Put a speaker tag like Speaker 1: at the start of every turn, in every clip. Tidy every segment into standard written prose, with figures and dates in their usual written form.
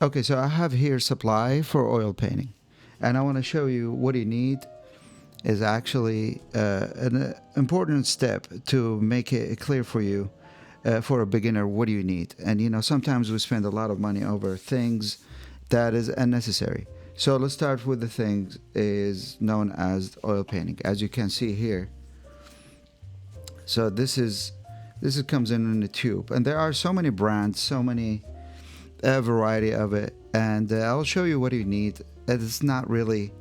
Speaker 1: Okay, so I have here supply for oil painting, and I want to show you what you need is actually an important step to make it clear for you for a beginner. What do you need? And sometimes we spend a lot of money over things that is unnecessary. So let's start with the things is known as oil painting, as you can see here. So this comes in a tube, and there are so many brands, so many variety of it, and I'll show you what you need. It's not really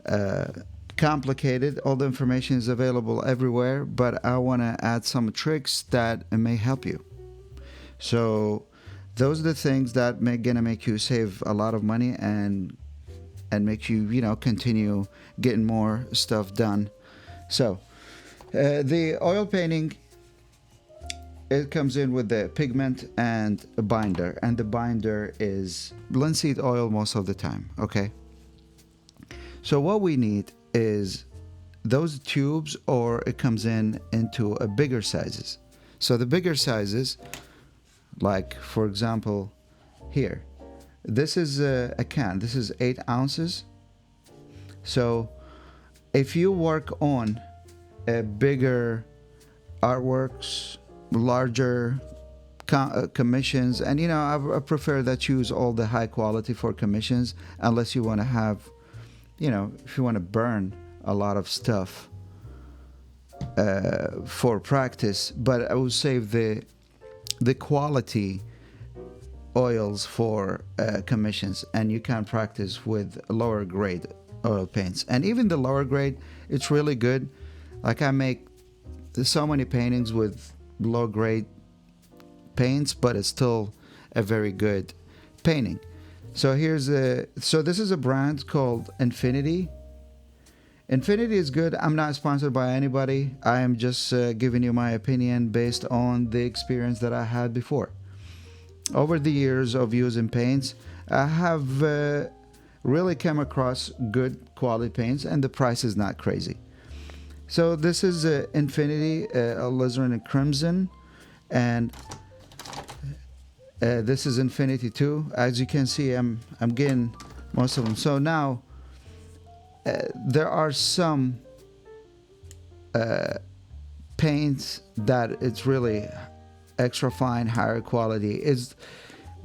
Speaker 1: uh, complicated. All the information is available everywhere, but I want to add some tricks that may help you. So those are the things that gonna make you save a lot of money and make you continue getting more stuff done. So the oil painting, it comes in with the pigment and a binder, and the binder is linseed oil most of the time. Okay, so what we need is those tubes, or it comes in into a bigger sizes. So the bigger sizes, like for example here, this is a can, this is 8 ounces. So if you work on a bigger artworks, larger commissions, and I prefer that you use all the high quality for commissions, unless you want to have, if you want to burn a lot of stuff for practice. But I will save the quality oils for commissions, and you can practice with lower grade oil paints. And even the lower grade, it's really good. Like I make so many paintings with low grade paints, but it's still a very good painting. So this is a brand called Infinity. Infinity is good. I'm not sponsored by anybody. I am just giving you my opinion based on the experience that I had before. Over the years of using paints, I have really come across good quality paints, and the price is not crazy. So this is Infinity, alizarin and crimson, and this is Infinity 2. As you can see, I'm getting most of them. So now there are some paints that it's really extra fine, higher quality.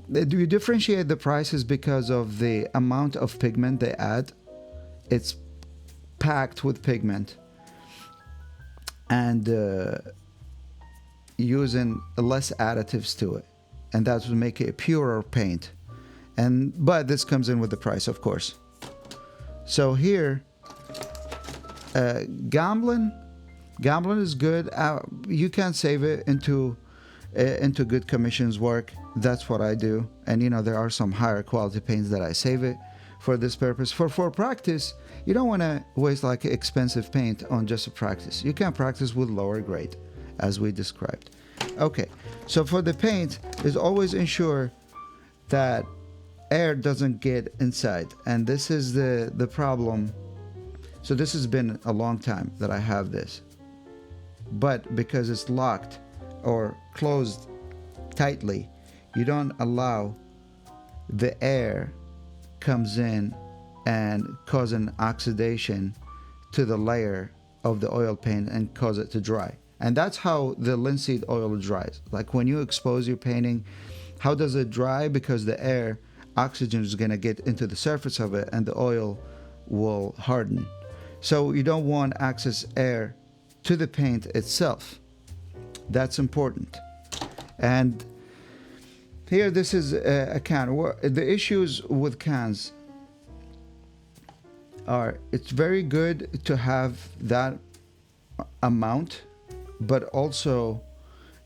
Speaker 1: Do you differentiate the prices because of the amount of pigment they add? It's packed with pigment, and using less additives to it, and that will make it a purer paint. But this comes in with the price, of course. So here, Gamblin is good. You can save it into good commissions work. That's what I do. And there are some higher quality paints that I save it for this purpose. For practice, you don't want to waste like expensive paint on just a practice. You can practice with lower grade, as we described. Okay, so for the paint, is always ensure that air doesn't get inside, and this is the problem. So this has been a long time that I have this, but because it's locked or closed tightly, you don't allow the air comes in and cause an oxidation to the layer of the oil paint and cause it to dry. And that's how the linseed oil dries. Like when you expose your painting, how does it dry? Because the air, oxygen is going to get into the surface of it and the oil will harden. So you don't want access air to the paint itself. That's important. And here, this is a can. The issues with cans are, it's very good to have that amount, but also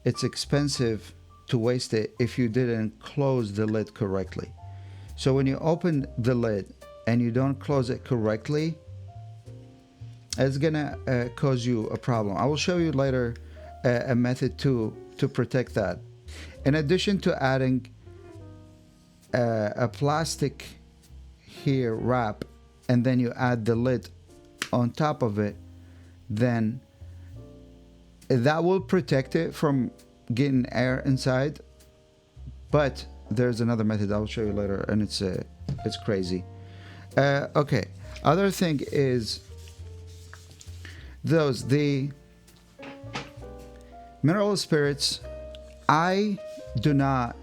Speaker 1: it's expensive to waste it if you didn't close the lid correctly. So when you open the lid and you don't close it correctly, it's gonna cause you a problem. I will show you later a method to protect that. In addition to adding a plastic here wrap, and then you add the lid on top of it, then that will protect it from getting air inside. But there's another method I'll show you later, and it's crazy. Okay. Other thing is the mineral spirits. I do not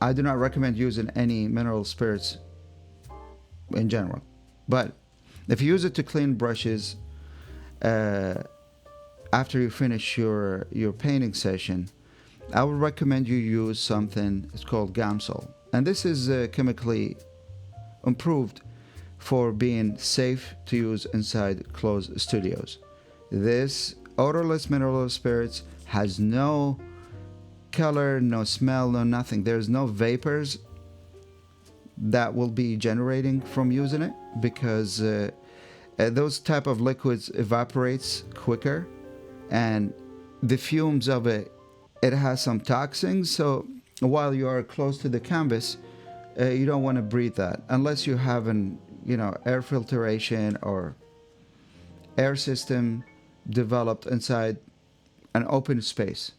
Speaker 1: I do not recommend using any mineral spirits in general, but if you use it to clean brushes after you finish your painting session, I would recommend you use something. It's called Gamsol, and this is chemically improved for being safe to use inside closed studios. This odorless mineral spirits has no color, no smell, no nothing. There's no vapors that will be generating from using it, because those type of liquids evaporates quicker, and the fumes of it has some toxins. So while you are close to the canvas, you don't want to breathe that unless you have an air filtration or air system developed inside an open space,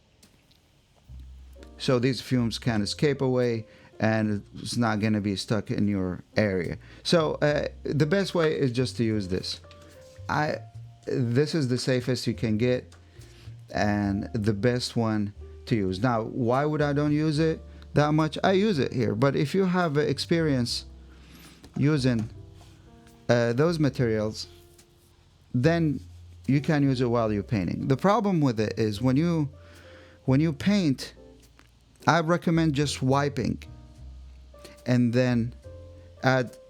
Speaker 1: so these fumes can escape away and it's not going to be stuck in your area. So the best way is just to use this. This is the safest you can get and the best one to use. Now, why would I don't use it that much? I use it here, but if you have experience using those materials, then you can use it while you're painting. The problem with it is when you paint, I recommend just wiping and then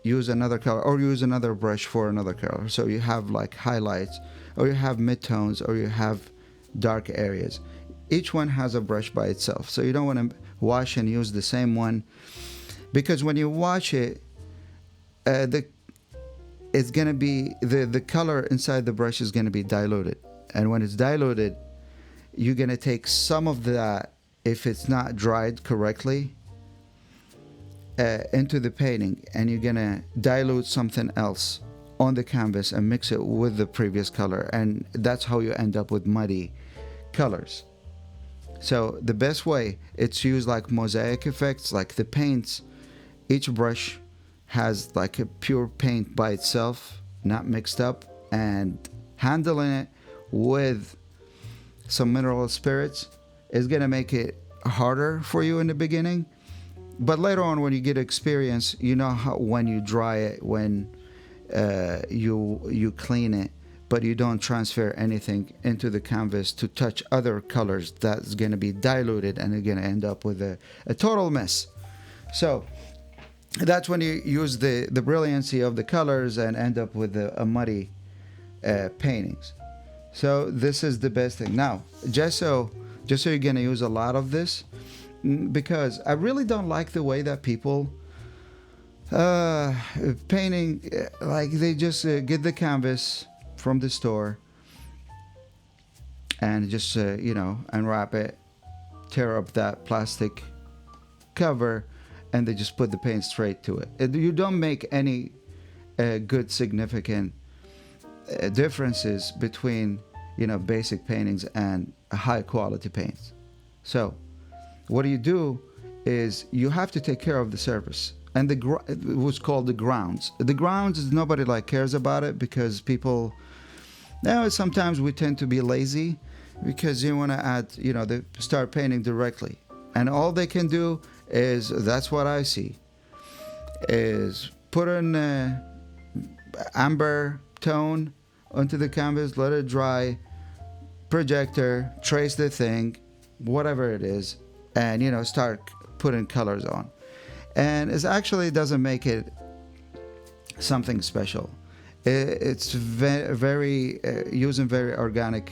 Speaker 1: use another color or use another brush for another color. So you have like highlights, or you have midtones, or you have dark areas. Each one has a brush by itself. So you don't want to wash and use the same one, because when you wash it, it's going to be the color inside the brush is going to be diluted. And when it's diluted, you're going to take some of that, if it's not dried correctly, into the painting, and you're going to dilute something else on the canvas and mix it with the previous color, and that's how you end up with muddy colors. So the best way, it's used like mosaic effects, like the paints. Each brush has like a pure paint by itself, not mixed up, and handling it with some mineral spirits is going to make it harder for you in the beginning. But later on, when you get experience, you know how when you dry it, when you clean it, but you don't transfer anything into the canvas to touch other colors, that's going to be diluted and you're going to end up with a total mess. So that's when you use the brilliancy of the colors and end up with a muddy paintings. So this is the best thing. Now, gesso you're going to use a lot of this, because I really don't like the way that people painting, like they just get the canvas from the store and just unwrap it, tear up that plastic cover, and they just put the paint straight to it. You don't make any good significant differences between basic paintings and high quality paints. So what you do is you have to take care of the surface, and it was called the grounds. The grounds is nobody cares about it, because people sometimes we tend to be lazy, because you want to add they start painting directly, and all they can do is, that's what I see, is put an amber tone onto the canvas, let it dry, projector, trace the thing, whatever it is, and start putting colors on. And it actually doesn't make it something special. It's very using very organic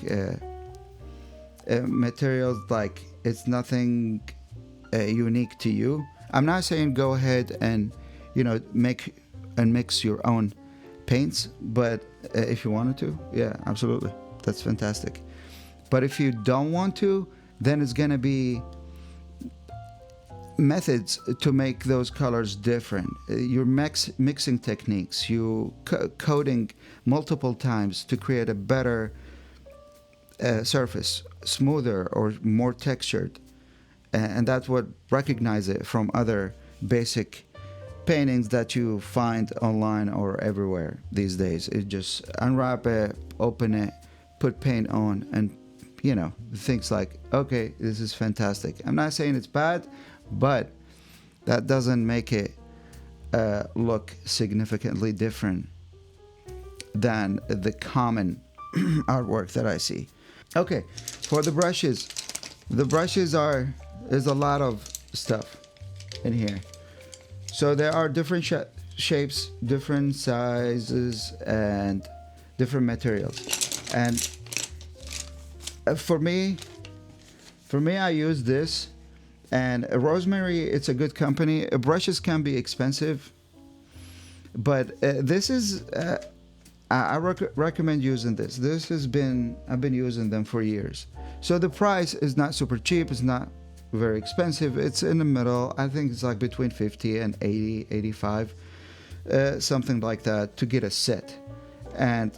Speaker 1: materials. Like, it's nothing unique to you. I'm not saying go ahead and make and mix your own paints, but if you wanted to, yeah, absolutely, that's fantastic. But if you don't want to, then it's gonna be methods to make those colors different. Your mixing techniques, you coating multiple times to create a better surface, smoother or more textured, and that's what recognize it from other basic paintings that you find online or everywhere these days. It just unwrap it, open it, put paint on, and things like, okay, this is fantastic. I'm not saying it's bad, but that doesn't make it look significantly different than the common artwork that I see. Okay, for the brushes there's a lot of stuff in here. So there are different shapes, different sizes, and different materials. And for me, I use this. And Rosemary, it's a good company. Brushes can be expensive, but this is I recommend using this. I've been using them for years. So the price is not super cheap. It's not very expensive. It's in the middle. I think it's like between 50 and 80, 85, something like that, to get a set. And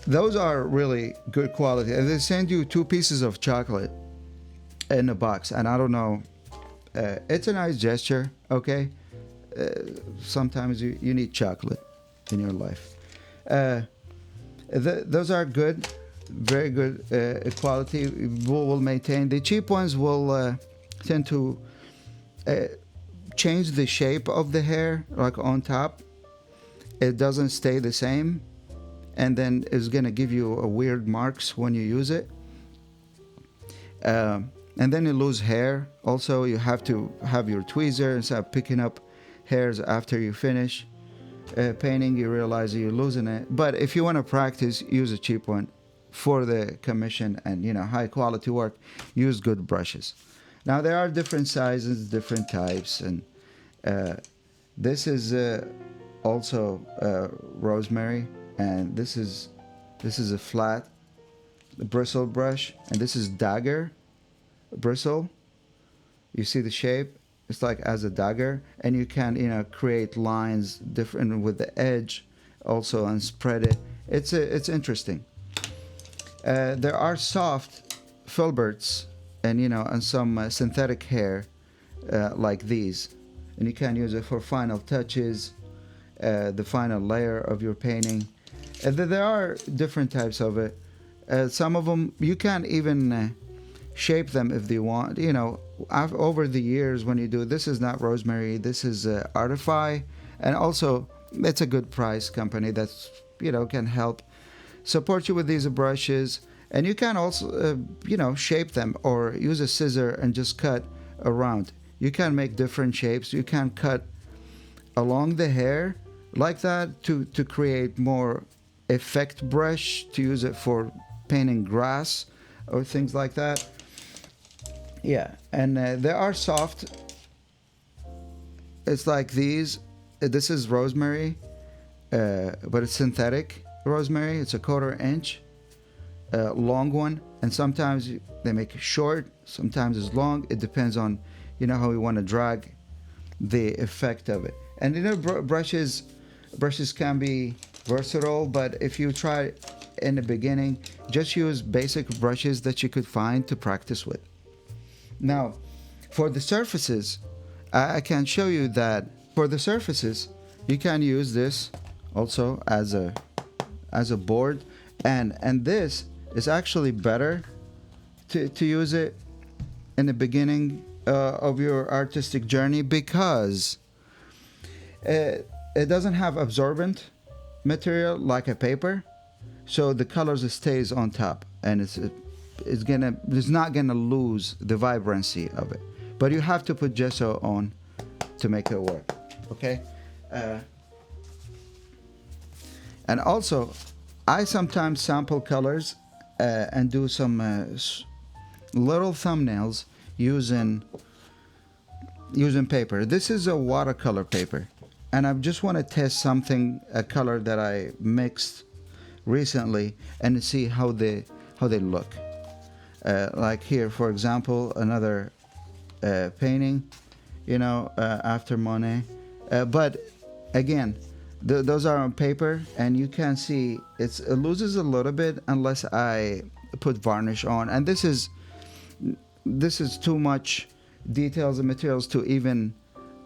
Speaker 1: those are really good quality. And they send you 2 pieces of chocolate in a box. And I don't know, it's a nice gesture, okay? Sometimes you need chocolate in your life. Those are good, very good quality. Will maintain. The cheap ones will tend to change the shape of the hair, like on top. It doesn't stay the same, and then it's gonna give you a weird marks when you use it. And then you lose hair. Also, you have to have your tweezer instead of picking up hairs after you finish painting. You realize you're losing it. But if you want to practice, use a cheap one. For the commission and high quality work, use good brushes. Now there are different sizes, different types, and this is also Rosemary, and this is a flat bristle brush, and this is dagger bristle. You see the shape? It's like as a dagger, and you can create lines different with the edge also and spread it. It's interesting. There are soft filberts and some synthetic hair like these, and you can use it for final touches, the final layer of your painting. There are different types of it. Some of them you can even shape them if you want. Over the years when you do, this is not Rosemary, this is Artify, and also it's a good price company that's can help support you with these brushes. And you can also shape them or use a scissor and just cut around. You can make different shapes. You can cut along the hair like that to create more effect brush, to use it for painting grass or things like that. Yeah, and there are soft. It's like these. This is Rosemary, but it's synthetic Rosemary. It's a 1/4 inch, long one, and sometimes they make it short. Sometimes it's long. It depends on, how you want to drag the effect of it. And brushes can be versatile, but if you try in the beginning, just use basic brushes that you could find to practice with. Now, for the surfaces, I can show you that for the surfaces, you can use this also as a board, and this is actually better to use it in the beginning of your artistic journey, because it doesn't have absorbent material like a paper, so the colors stays on top, and it's not gonna lose the vibrancy of it. But you have to put gesso on to make it work. Okay. And also, I sometimes sample colors and do some little thumbnails using paper. This is a watercolor paper, and I just want to test a color that I mixed recently, and see how they look. Like here, for example, another painting, after Monet. But again, those are on paper, and you can see it loses a little bit unless I put varnish on. And this is this is too much details and materials to even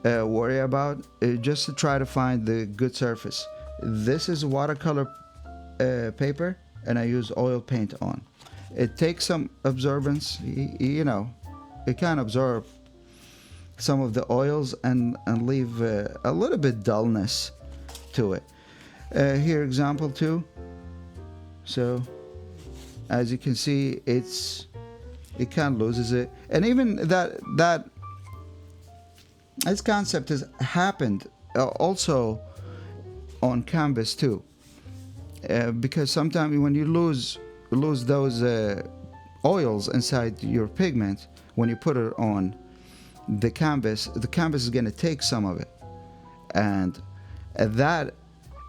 Speaker 1: worry about. Just to try to find the good surface. This is watercolor paper, and I use oil paint on. It takes some absorbance. You know, it can absorb some of the oils and leave a little bit dullness to it. Here, example 2. So, as you can see, it kind of loses it, and even that this concept has happened also on canvas too, because sometimes when you lose those oils inside your pigment, when you put it on the canvas is going to take some of it, and that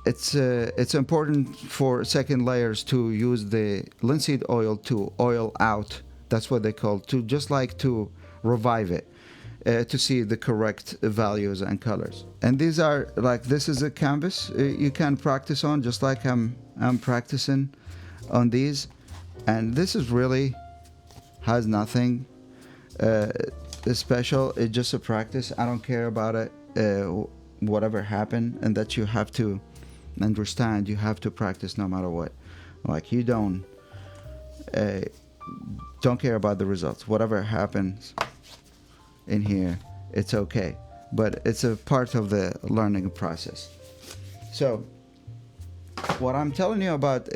Speaker 1: it's important for second layers to use the linseed oil to oil out. That's what they call, to just like to revive it, to see the correct values and colors. And these are like, this is a canvas you can practice on, just like I'm practicing on these. And this is really has nothing special. It's just a practice. I don't care about it, whatever happened, and that you have to understand. You have to practice no matter what. Like, you don't care about the results. Whatever happens in here, it's okay. But it's a part of the learning process. So, what I'm telling you about,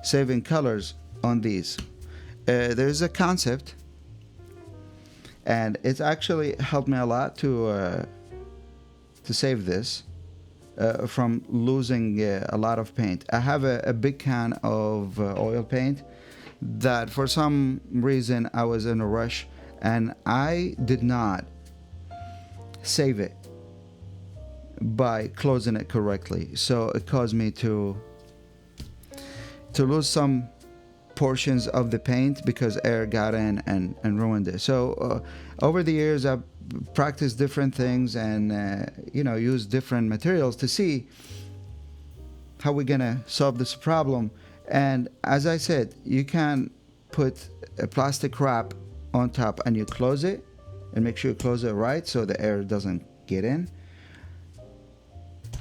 Speaker 1: saving colors on these, there's a concept, and it's actually helped me a lot to save this from losing a lot of paint. I have a big can of oil paint that for some reason I was in a rush and I did not save it by closing it correctly, so it caused me to lose some portions of the paint because air got in and ruined it. So over the years I've practiced different things and use different materials to see how we're gonna solve this problem. And as I said, you can put a plastic wrap on top and you close it, and make sure you close it right so the air doesn't get in.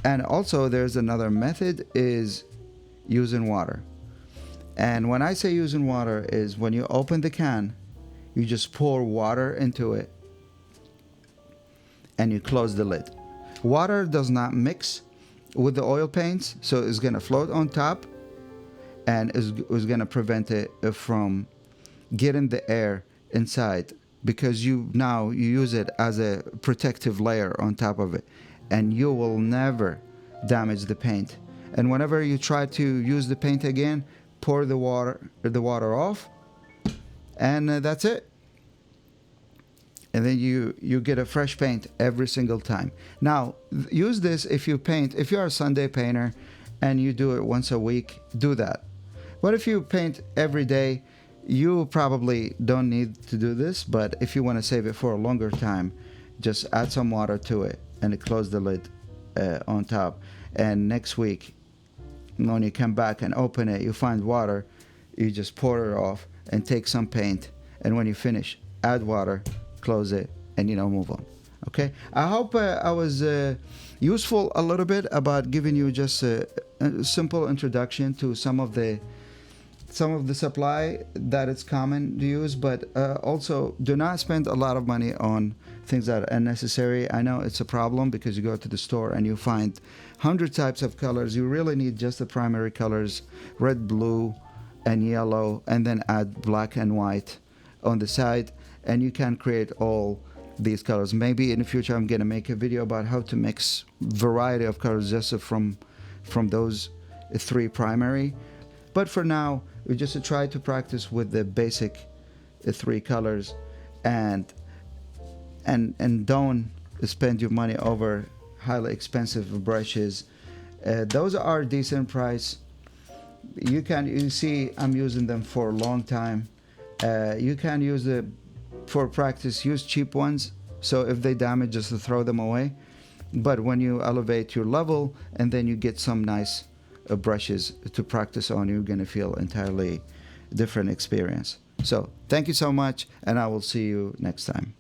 Speaker 1: And also there's another method, is using water. And when I say using water, is when you open the can, you just pour water into it and you close the lid. Water does not mix with the oil paints, so it's going to float on top and is going to prevent it from getting the air inside, because you use it as a protective layer on top of it, and you will never damage the paint. And whenever you try to use the paint again, pour the water off, and that's it. And then you get a fresh paint every single time. Now, use this if you are a Sunday painter and you do it once a week, do that. But if you paint every day, you probably don't need to do this. But if you want to save it for a longer time, just add some water to it and close the lid on top. And next week, when you come back and open it, you find water, you just pour it off and take some paint. And when you finish, add water, close it, and move on. Okay, I hope I was useful a little bit about giving you just a simple introduction to some of the supply that it's common to use, but also do not spend a lot of money on things that are unnecessary. I know it's a problem because you go to the store and you find 100 types of colors. You really need just the primary colors, red, blue, and yellow, and then add black and white on the side, and you can create all these colors. Maybe in the future I'm going to make a video about how to mix variety of colors just from those 3 primary. But for now, we just try to practice with the basic 3 colors, and don't spend your money over highly expensive brushes. Those are decent price. You see I'm using them for a long time. You can use for practice, use cheap ones, so if they damage, just to throw them away. But when you elevate your level and then you get some nice brushes to practice on, you're going to feel entirely different experience. So thank you so much, and I will see you next time.